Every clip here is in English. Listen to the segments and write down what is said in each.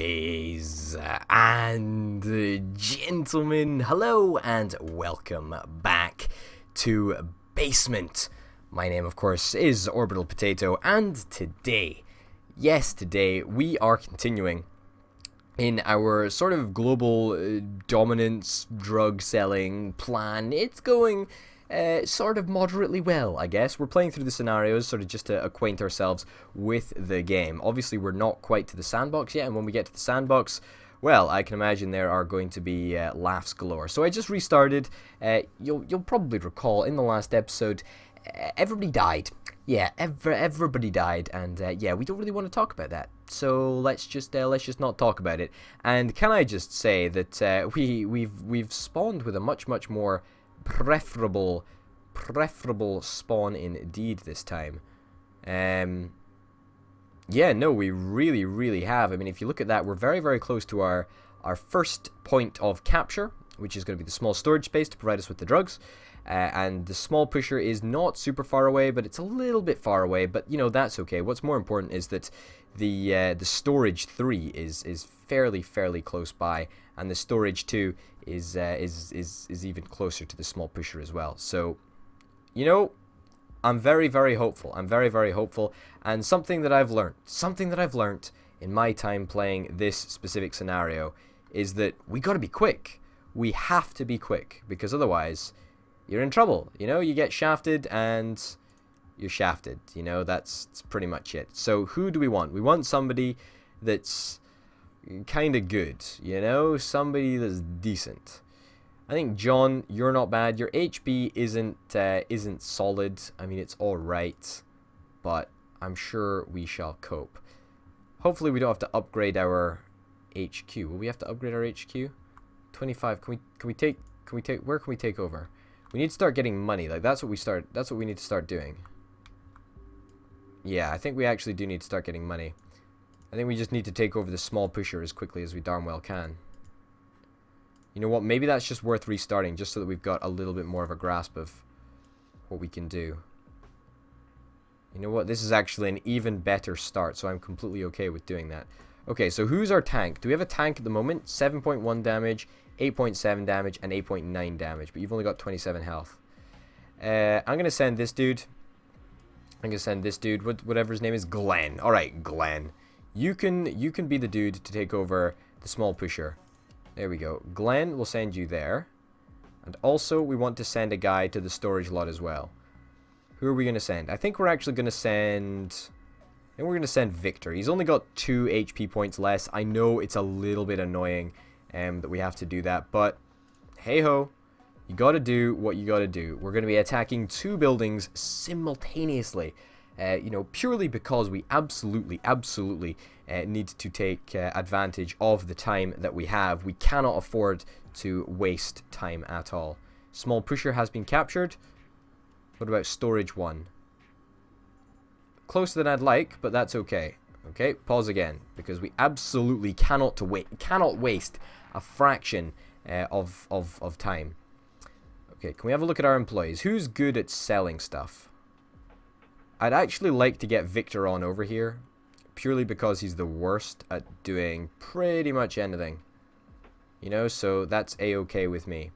Ladies and gentlemen, hello and welcome back to Basement. My name, of course, is Orbital Potato, and today, we are continuing in our sort of global dominance drug selling plan. It's going sort of moderately well, I guess. We're playing through the scenarios sort of just to acquaint ourselves with the game. Obviously, we're not quite to the sandbox yet, and when we get to the sandbox, well, I can imagine there are going to be laughs galore. So I just restarted. You'll probably recall in the last episode, everybody died. Yeah, everybody died, and yeah, we don't really want to talk about that. So let's just not talk about it. And can I just say that we've spawned with a much more preferable spawn indeed this time. Yeah, no, we really have. I mean, if you look at that, we're very close to our first point of capture, which is going to be the small storage space to provide us with the drugs. And the small pusher is not super far away, but it's a little bit far away. But you know, that's okay. What's more important is that the storage 3 is fairly close by, and the storage 2 is even closer to the small pusher as well. So, you know, I'm very hopeful. I'm very hopeful. And something that I've learned in my time playing this specific scenario is that we got to be quick. We have to be quick, because otherwise you're in trouble. You know, you get shafted and you're shafted. You know, that's pretty much it. So who do we want? We want somebody that's kind of good, you know, somebody that's decent. I think John, you're not bad. Your HP isn't solid. I mean, it's all right, but I'm sure we shall cope. Hopefully, we don't have to upgrade our HQ. Will we have to upgrade our HQ? 25. Can we take? Where can we take over? We need to start getting money. Like that's what we need to start doing. Yeah, I think we actually do need to start getting money. I think we just need to take over the small pusher as quickly as we darn well can. You know what? Maybe that's just worth restarting, just so that we've got a little bit more of a grasp of what we can do. You know what? This is actually an even better start, so I'm completely okay with doing that. Okay, so who's our tank? Do we have a tank at the moment? 7.1 damage, 8.7 damage, and 8.9 damage, but you've only got 27 health. I'm going to send this dude. Whatever his name is, Glenn. Alright, Glenn. You can be the dude to take over the small pusher. There we go. Glenn will send you there. And also, we want to send a guy to the storage lot as well. Who are we going to send? I think we're actually going to send... we're going to send Victor. He's only got 2 HP points less. I know it's a little bit annoying that we have to do that, but hey-ho. You got to do what you got to do. We're going to be attacking 2 buildings simultaneously. You know, purely because we absolutely need to take advantage of the time that we have. We cannot afford to waste time at all. Small pusher has been captured. What about storage 1? Closer than I'd like, but that's okay. Okay, pause again, because we absolutely cannot waste a fraction of time. Okay, can we have a look at our employees? Who's good at selling stuff? I'd actually like to get Victor on over here, purely because he's the worst at doing pretty much anything. You know, so that's a-okay with me.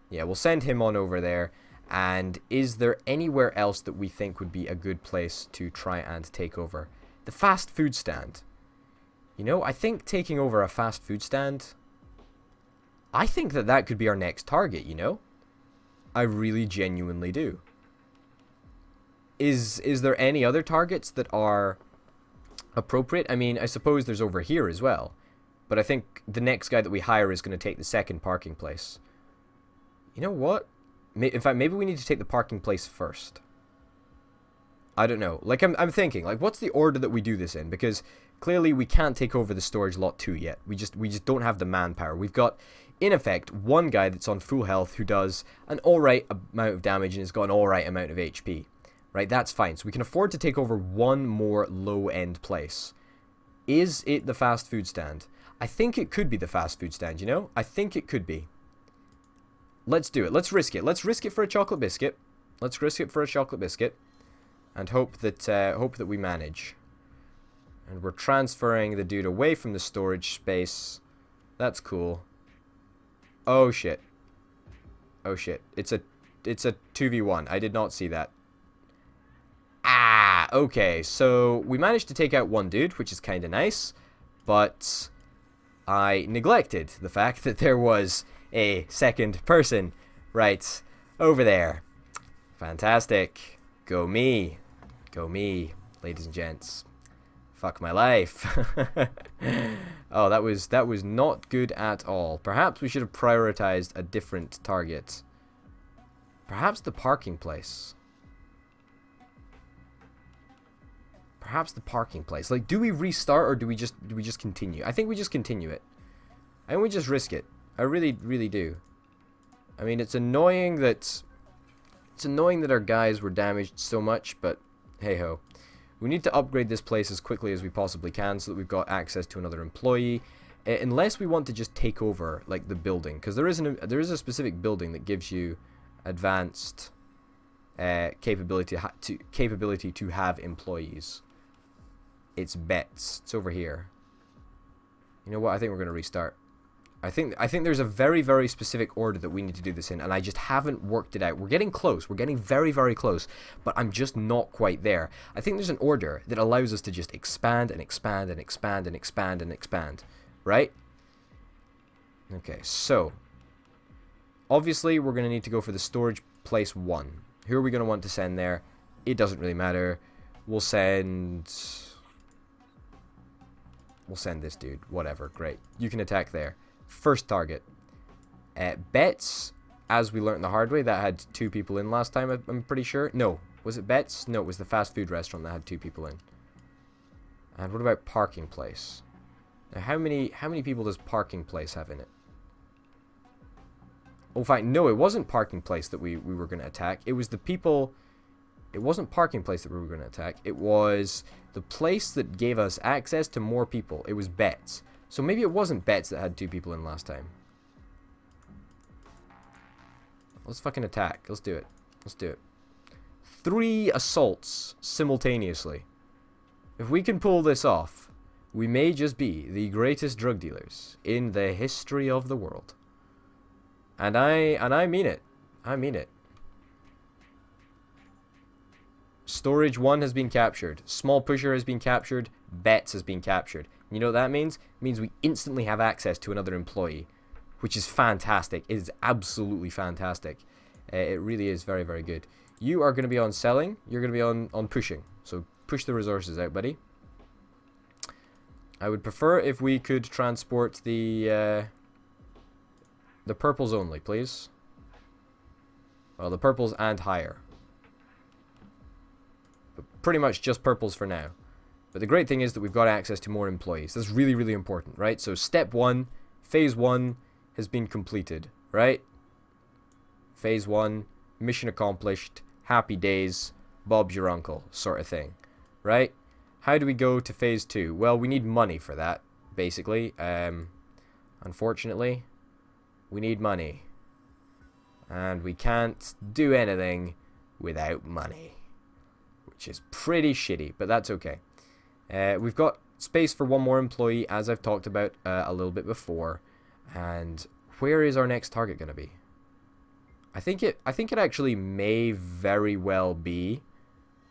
Yeah, we'll send him on over there. And is there anywhere else that we think would be a good place to try and take over? The fast food stand. You know, I think taking over a fast food stand, I think that could be our next target, you know? I really genuinely do. Is there any other targets that are appropriate? I mean, I suppose there's over here as well. But I think the next guy that we hire is going to take the second parking place. You know what? In fact, maybe we need to take the parking place first. I don't know. Like, I'm thinking, like, what's the order that we do this in? Because clearly we can't take over the storage lot 2 yet. We just don't have the manpower. We've got, in effect, one guy that's on full health who does an alright amount of damage and has got an alright amount of HP. Right, that's fine. So we can afford to take over one more low-end place. Is it the fast food stand? I think it could be the fast food stand, you know? I think it could be. Let's do it. Let's risk it. Let's risk it for a chocolate biscuit. And hope that we manage. And we're transferring the dude away from the storage space. That's cool. Oh shit. Oh shit. It's a 2v1. I did not see that. Ah, okay. So we managed to take out one dude, which is kind of nice. But I neglected the fact that there was a second person right over there. Fantastic. Go me. Go me, ladies and gents. Fuck my life. Oh, that was not good at all. Perhaps we should have prioritized a different target. Perhaps the parking place. Perhaps the parking place. Like, do we restart or do we just continue? I think we just continue it. I think we just risk it. I really, really do. I mean, it's annoying that our guys were damaged so much, but hey ho. We need to upgrade this place as quickly as we possibly can so that we've got access to another employee. Unless we want to just take over, like, the building. Because there is a specific building that gives you advanced capability to have employees. It's bets. It's over here. You know what? I think we're going to restart. I think there's a very, very specific order that we need to do this in, and I just haven't worked it out. We're getting close. We're getting very, very close, but I'm just not quite there. I think there's an order that allows us to just expand and expand and expand and expand and expand, right? Okay, so obviously we're going to need to go for the storage place 1. Who are we going to want to send there? It doesn't really matter. We'll send this dude. Whatever, great. You can attack there. First target. Bets, as we learned the hard way, that had 2 people in last time, I'm pretty sure. No. Was it Bets? No, it was the fast food restaurant that had 2 people in. And what about parking place? Now, how many people does parking place have in it? Oh, fine. No, it wasn't parking place that we were going to attack. It was the people... It wasn't parking place that we were going to attack. It was the place that gave us access to more people. It was Bets. So maybe it wasn't Bets that had 2 people in last time. Let's fucking attack. Let's do it. Let's do it. 3 assaults simultaneously. If we can pull this off, we may just be the greatest drug dealers in the history of the world. And I mean it. I mean it. Storage 1 has been captured. Small pusher has been captured. Bets has been captured. You know what that means? It means we instantly have access to another employee, which is fantastic. It is absolutely fantastic. It really is very, very good. You are going to be on selling. You're going to be on pushing. So push the resources out, buddy. I would prefer if we could transport the purples only, please. Well, the purples and higher. But pretty much just purples for now. But the great thing is that we've got access to more employees. That's really, really important, right? So step 1, phase 1 has been completed, right? Phase 1, mission accomplished, happy days, Bob's your uncle, sort of thing, right? How do we go to phase 2? Well, we need money for that, basically. Unfortunately, we need money. And we can't do anything without money, which is pretty shitty, but that's okay. We've got space for 1 more employee, as I've talked about a little bit before. And where is our next target going to be? I think it actually may very well be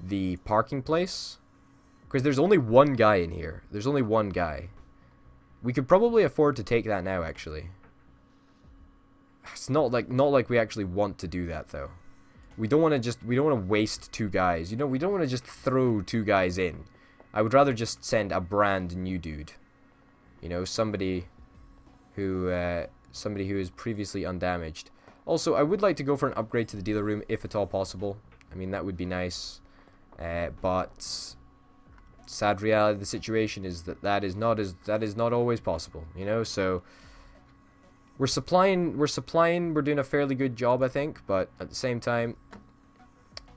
the parking place, because there's only 1 guy in here. There's only 1 guy. We could probably afford to take that now, actually. It's not like we actually want to do that though. We don't want to waste 2 guys. You know, we don't want to just throw 2 guys in. I would rather just send a brand new dude. You know, somebody who is previously undamaged. Also, I would like to go for an upgrade to the dealer room if at all possible. I mean, that would be nice. But sad reality of the situation is that is not always possible, you know? So we're supplying, we're doing a fairly good job, I think, but at the same time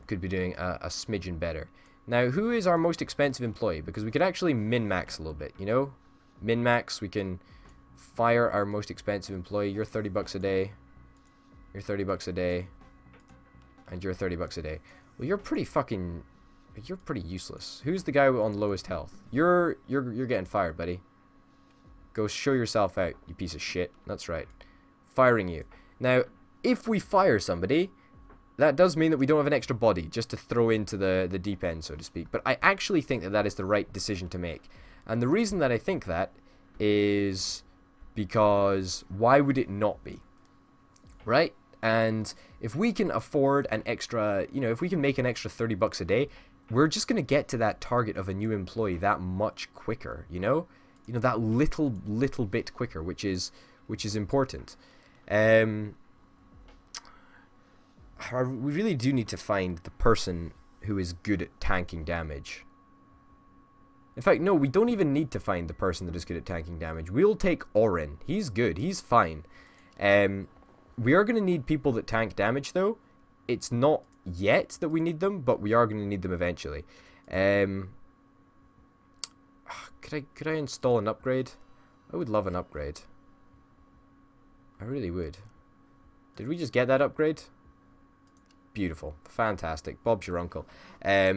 could be doing a smidgen better. Now, who is our most expensive employee? Because we could actually min-max a little bit, you know? Min-max, we can fire our most expensive employee. You're 30 bucks a day. You're 30 bucks a day. And you're 30 bucks a day. Well, you're pretty fucking You're pretty useless. Who's the guy on lowest health? You're getting fired, buddy. Go show yourself out, you piece of shit. That's right. Firing you. Now, if we fire somebody, that does mean that we don't have an extra body just to throw into the deep end, so to speak. But I actually think that that is the right decision to make. And the reason that I think that is because why would it not be? Right? And if we can afford an extra, you know, if we can make an extra 30 bucks a day, we're just going to get to that target of a new employee that much quicker, you know? You know, that little bit quicker, which is important. We really do need to find the person who is good at tanking damage. In fact, no, we don't even need to find the person that is good at tanking damage. We'll take Orin. He's good. He's fine. We are going to need people that tank damage, though. It's not yet that we need them, but we are going to need them eventually. Could I install an upgrade? I would love an upgrade. I really would. Did we just get that upgrade? Beautiful. Fantastic. Bob's your uncle. Yeah,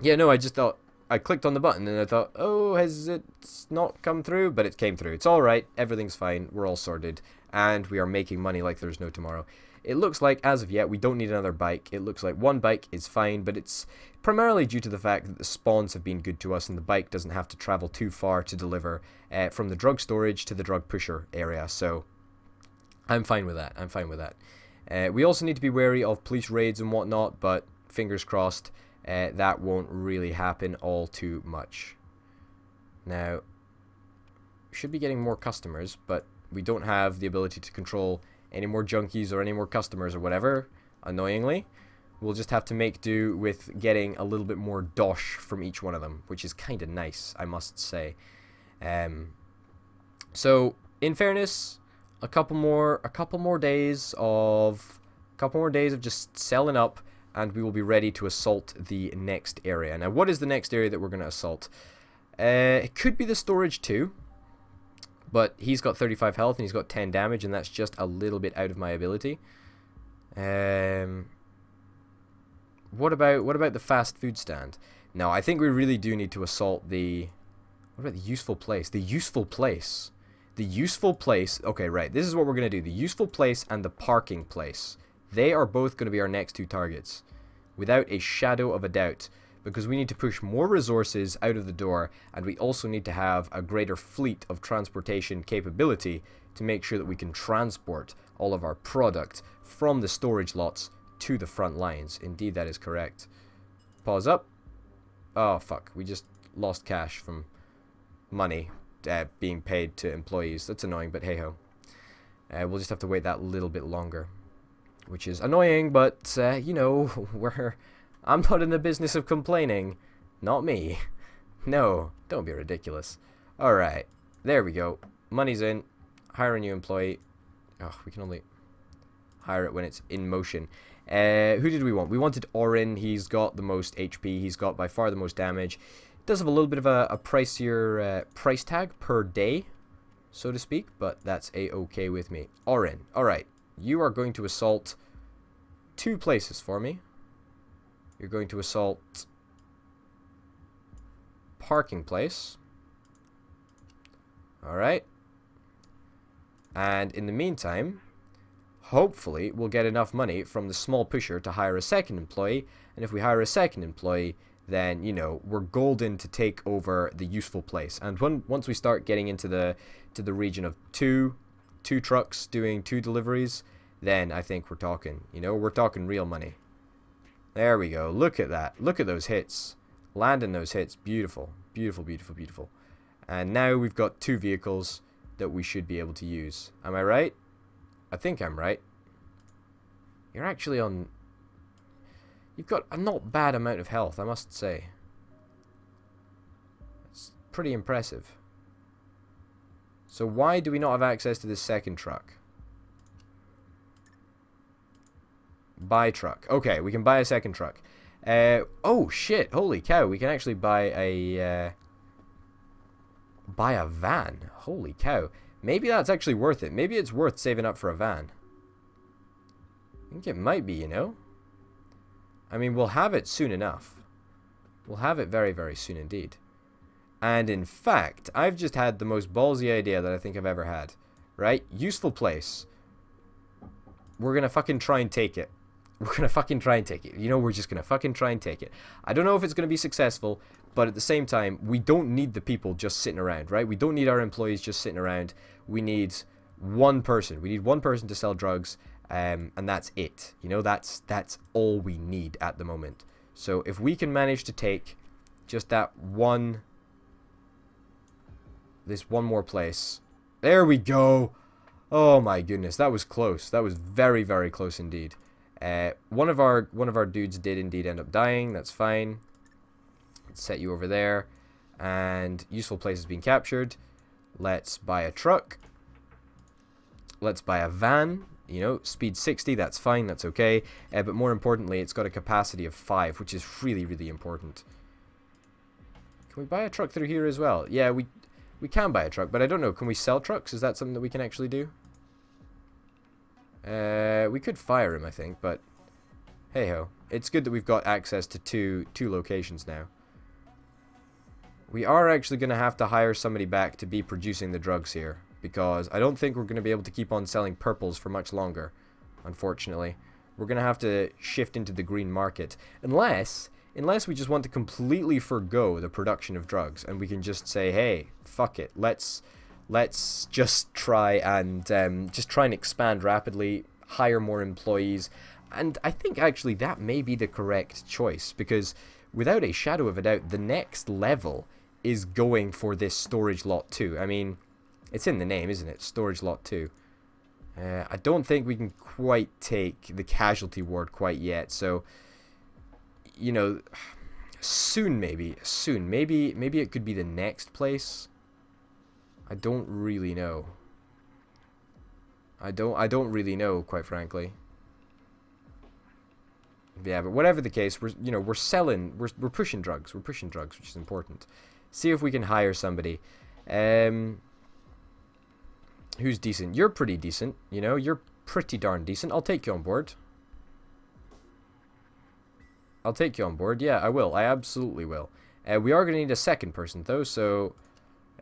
no, I just thought... I clicked on the button and I thought, oh, has it not come through? But it came through. It's alright. Everything's fine. We're all sorted. And we are making money like there's no tomorrow. It looks like, as of yet, we don't need another bike. It looks like one bike is fine, but it's primarily due to the fact that the spawns have been good to us and the bike doesn't have to travel too far to deliver from the drug storage to the drug pusher area. So, I'm fine with that. I'm fine with that. We also need to be wary of police raids and whatnot, but fingers crossed, that won't really happen all too much. Now, we should be getting more customers, but we don't have the ability to control any more junkies or any more customers or whatever, annoyingly. We'll just have to make do with getting a little bit more dosh from each one of them, which is kind of nice, I must say. So, in fairness, a couple more days of just selling up, and we will be ready to assault the next area. Now, what is the next area that we're going to assault? It could be the storage too, but he's got 35 health and he's got 10 damage, and that's just a little bit out of my ability. What about the fast food stand? No, I think we really do need to assault the... What about the useful place? The useful place. The useful place... Okay, right. This is what we're going to do. The useful place and the parking place. They are both going to be our next two targets. Without a shadow of a doubt. Because we need to push more resources out of the door, and we also need to have a greater fleet of transportation capability to make sure that we can transport all of our product from the storage lots to the front lines. Indeed, that is correct. Pause up. Oh, fuck. We just lost cash from money being paid to employees. That's annoying, but hey-ho. We'll just have to wait that little bit longer. Which is annoying, but, you know, I'm not in the business of complaining. Not me. No, don't be ridiculous. Alright, there we go. Money's in. Hire a new employee. Oh, we can only hire it when it's in motion. Who did we want? We wanted Orin. He's got the most HP. He's got by far the most damage. Does have a little bit of a pricier price tag per day, so to speak, but that's a-okay with me. Orin, alright. You are going to assault two places for me. You're going to assault parking place. Alright. And in the meantime, hopefully we'll get enough money from the small pusher to hire a second employee. And if we hire a second employee, then, you know, we're golden to take over the useful place. And once we start getting into the region of two trucks doing 2 deliveries, then I think we're talking, you know, we're talking real money. There we go. Look at that. Look at those hits. Landing those hits. Beautiful. Beautiful, beautiful, beautiful. And now we've got 2 vehicles that we should be able to use. Am I right? I think I'm right. You're actually on... You've got a not bad amount of health, I must say. It's pretty impressive. So why do we not have access to this second truck? Buy truck. Okay, we can buy a second truck. Oh shit! Holy cow! We can actually buy a van. Holy cow! Maybe that's actually worth it. Maybe it's worth saving up for a van. I think it might be. You know. I mean, we'll have it soon enough. We'll have it very, very soon indeed. And in fact, I've just had the most ballsy idea that I think I've ever had. Right? Useful place. We're gonna fucking try and take it. We're gonna fucking try and take it. You know, we're just gonna fucking try and take it. I don't know if it's gonna be successful, but at the same time, we don't need the people just sitting around, right? We don't need our employees just sitting around. We need one person. We need one person to sell drugs, and that's it. You know, that's all we need at the moment. So if we can manage to take just this one more place. There we go. Oh my goodness, that was close. That was very, very close indeed. One of our dudes did indeed end up dying. That's fine. Let's set you over there. And useful place has been captured. Let's buy a truck. Let's buy a van. You know, speed 60, that's fine, that's okay. But more importantly, it's got a capacity of 5, which is really, really important. Can we buy a truck through here as well? Yeah, we can buy a truck, but I don't know. Can we sell trucks? Is that something that we can actually do? We could fire him, I think, but hey-ho. It's good that we've got access to two locations now. We are actually going to have to hire somebody back to be producing the drugs here, because I don't think we're going to be able to keep on selling purples for much longer, unfortunately. We're going to have to shift into the green market, unless we just want to completely forgo the production of drugs, and we can just say, hey, fuck it, let's just try and expand rapidly, hire more employees. And I think actually that may be the correct choice, because without a shadow of a doubt, the next level is going for this storage lot 2. I mean, it's in the name, isn't it? Storage lot 2. I don't think we can quite take the casualty ward quite yet, so, you know, soon maybe it could be the next place. I don't really know. I don't really know, quite frankly. Yeah, but whatever the case, we're pushing drugs, which is important. See if we can hire somebody who's decent. You're pretty decent, you know, you're pretty darn decent. I'll take you on board. Yeah, I will. I absolutely will. We are going to need a second person, though, so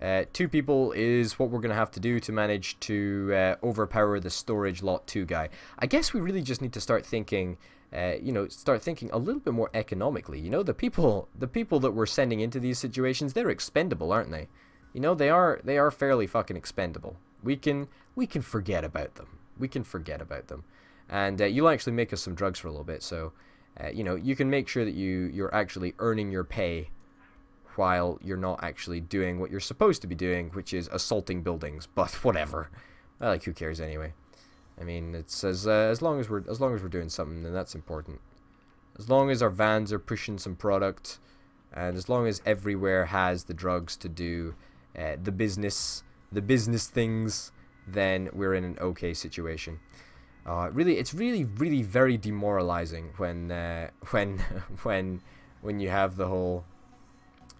2 people is what we're going to have to do to manage to overpower the storage lot 2 guy. I guess we really just need to start thinking, a little bit more economically. You know, the people that we're sending into these situations, they're expendable, aren't they? You know, they are fairly fucking expendable. We can forget about them. And you'll actually make us some drugs for a little bit, so you know, you can make sure that you're actually earning your pay while you're not actually doing what you're supposed to be doing, which is assaulting buildings. But whatever, like, who cares anyway? I mean, it's as long as we're doing something, then that's important. As long as our vans are pushing some product, and as long as everywhere has the drugs to do the business things, then we're in an okay situation. It's really very demoralizing when you have the whole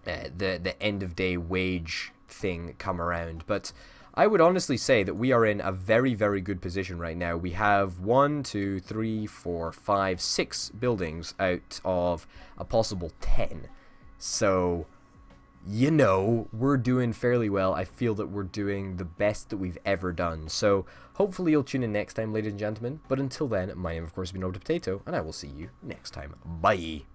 the end of day wage thing come around. But I would honestly say that we are in a very, very good position right now. We have 1, 2, 3, 4, 5, 6 buildings out of a possible 10. So, you know, we're doing fairly well. I feel that we're doing the best that we've ever done. So, hopefully you'll tune in next time, ladies and gentlemen. But until then, my name, of course, has been Potato, and I will see you next time. Bye!